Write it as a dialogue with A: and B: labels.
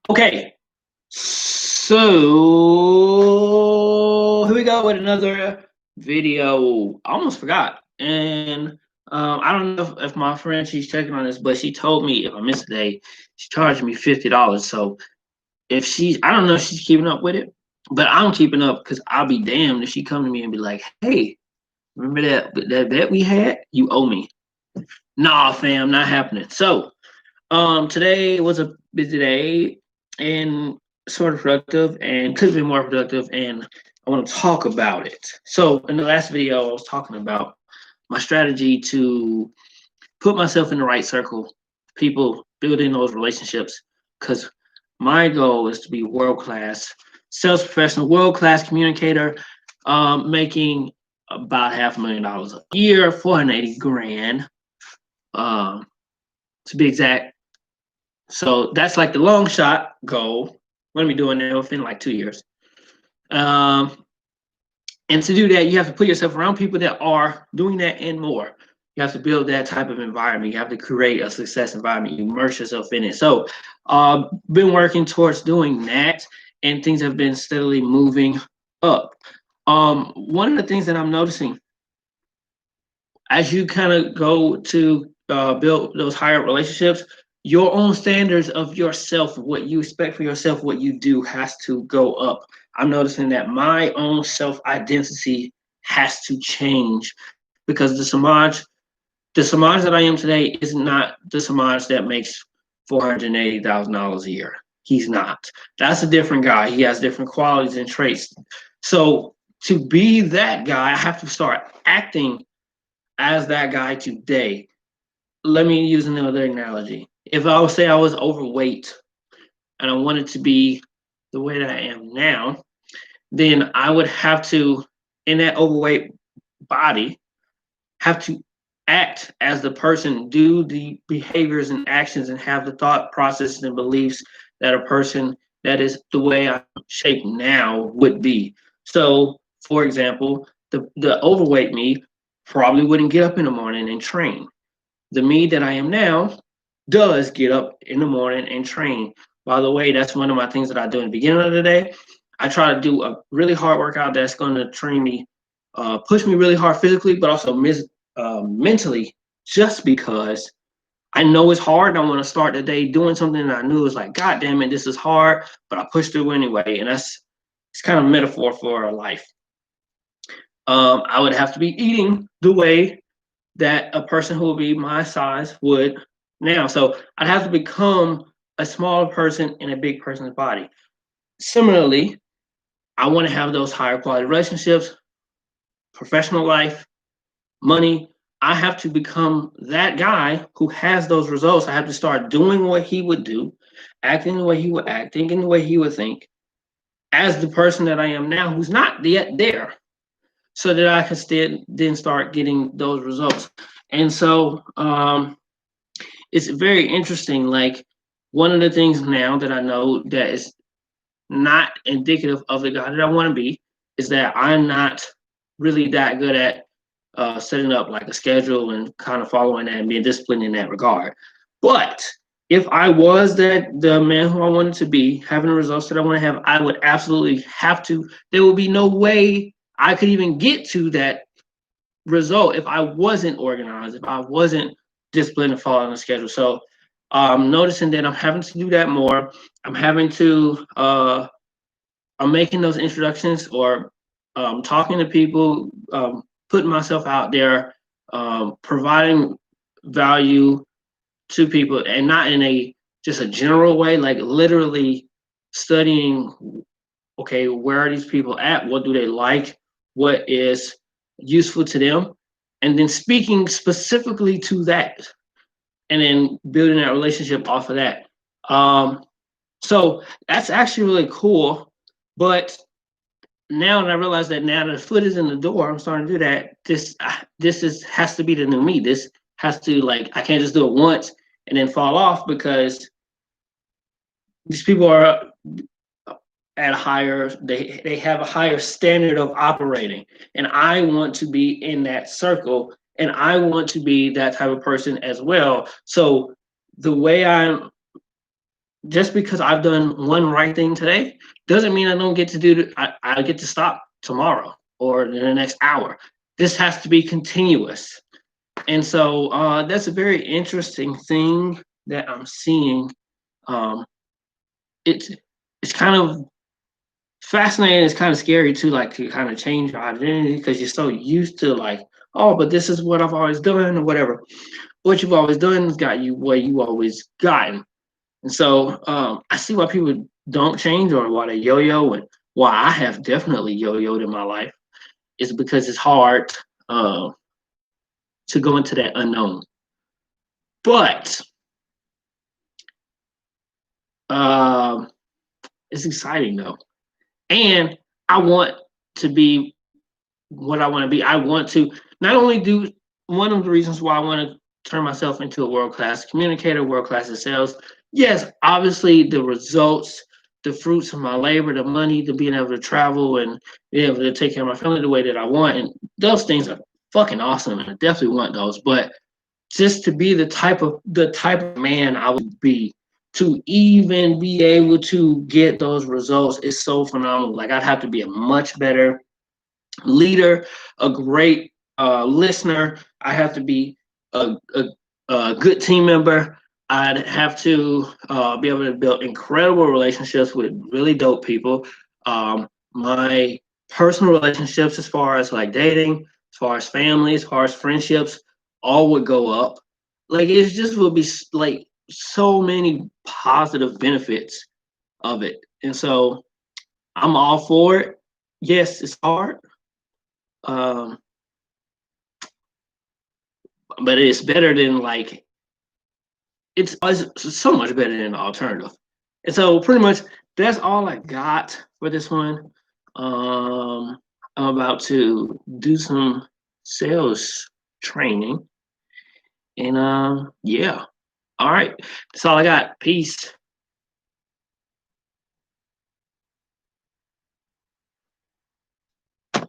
A: Okay, so here we go with another video. I almost forgot, and I don't know if my friend she's checking on this, but she told me if I miss a day, she charged me $50. So if I don't know if she's keeping up with it, but I'm keeping up because I'll be damned if she come to me and be like, "Hey, remember that bet we had? You owe me." Nah, fam, not happening. So today was a busy day and sort of productive and could have been more productive, and I want to talk about it. So in the last video, I was talking about my strategy to put myself in the right circle, people building those relationships, because my goal is to be world class sales professional, world class communicator, making about $500,000 a year, 480 grand, um, to be exact. So that's like the long shot goal. We're gonna be doing that within like 2 years. Um, and to do that, you have to put yourself around people that are doing that and more. You have to build that type of environment. You have to create a success environment. You immerse yourself in it. So, been working towards doing that, and things have been steadily moving up. One of the things that I'm noticing as you kind of go to build those higher relationships, your own standards of yourself, what you expect for yourself, what you do has to go up. I'm noticing that my own self identity has to change because the Samaj that I am today is not the Samaj that makes $480,000 a year. He's not. That's a different guy. He has different qualities and traits. So to be that guy, I have to start acting as that guy today. Let me use another analogy. If I would say I was overweight and I wanted to be the way that I am now, then I would have to, in that overweight body, have to act as the person, do the behaviors and actions, and have the thought processes and beliefs that a person that is the way I'm shaped now would be. So, for example, the overweight me probably wouldn't get up in the morning and train. The me that I am now does get up in the morning and train. By the way, that's one of my things that I do in the beginning of the day. I try to do a really hard workout that's going to train me, push me really hard physically, but also mentally, just because I know it's hard. And I want to start the day doing something that I knew was like, God damn it, this is hard, but I pushed through anyway. And it's kind of a metaphor for life. I would have to be eating the way that a person who would be my size would now. So I'd have to become a smaller person in a big person's body. Similarly, I want to have those higher quality relationships, professional life, money. I have to become that guy who has those results. I have to start doing what he would do, acting the way he would act, thinking the way he would think, as the person that I am now, who's not yet there, so that I can still then start getting those results. And so it's very interesting. Like one of the things now that I know that is not indicative of the guy that I want to be is that I'm not really that good at setting up like a schedule and kind of following that and being disciplined in that regard. But if I was the man who I wanted to be, having the results that I want to have, I would absolutely have to. There would be no way I could even get to that result if I wasn't organized, if I wasn't disciplined and following the schedule. So I'm noticing that I'm having to do that more. I'm having to I'm making those introductions or talking to people, putting myself out there, providing value to people, and not in a just a general way, like literally studying. Okay, where are these people at? What do they like? What is useful to them? And then speaking specifically to that, and then building that relationship off of that. Um, so that's actually really cool. But now that I realize that now that the foot is in the door, I'm starting to do that. This is has to be the new me. This has to like I can't just do it once and then fall off because these people are at a higher they have a higher standard of operating, and I want to be in that circle, and I want to be that type of person as well. So the way I'm just because I've done one right thing today doesn't mean I don't get to do. I get to stop tomorrow or in the next hour. This has to be continuous, and so that's a very interesting thing that I'm seeing. Um, it's it's kind of fascinating. It's kind of scary too, like to kind of change your identity because you're so used to like, oh, but this is what I've always done or whatever. What you've always done has got you where you always gotten. And so I see why people don't change or why they yo-yo, and why I have definitely yo-yoed in my life is because it's hard uh, to go into that unknown. But uh, it's exciting though, and I want to be what I want to be. I want to not only do one of the reasons why I want to turn myself into a world class communicator, world class in sales. Yes, obviously the results, the fruits of my labor, the money, the being able to travel and being able to take care of my family the way that I want, and those things are fucking awesome, and I definitely want those. But just to be the type of man I would be to even be able to get those results is so phenomenal. Like I'd have to be a much better leader, a great listener. I have to be a good team member. I'd have to be able to build incredible relationships with really dope people. My personal relationships, as far as like dating, as far as family, as far as friendships, all would go up. Like it just would be like so many positive benefits of it. And so I'm all for it. Yes, it's hard. Um, but it's better than like it's so much better than the alternative. And so pretty much that's all I got for this one. I'm about to do some sales training, and yeah. All right, that's all I got. Peace.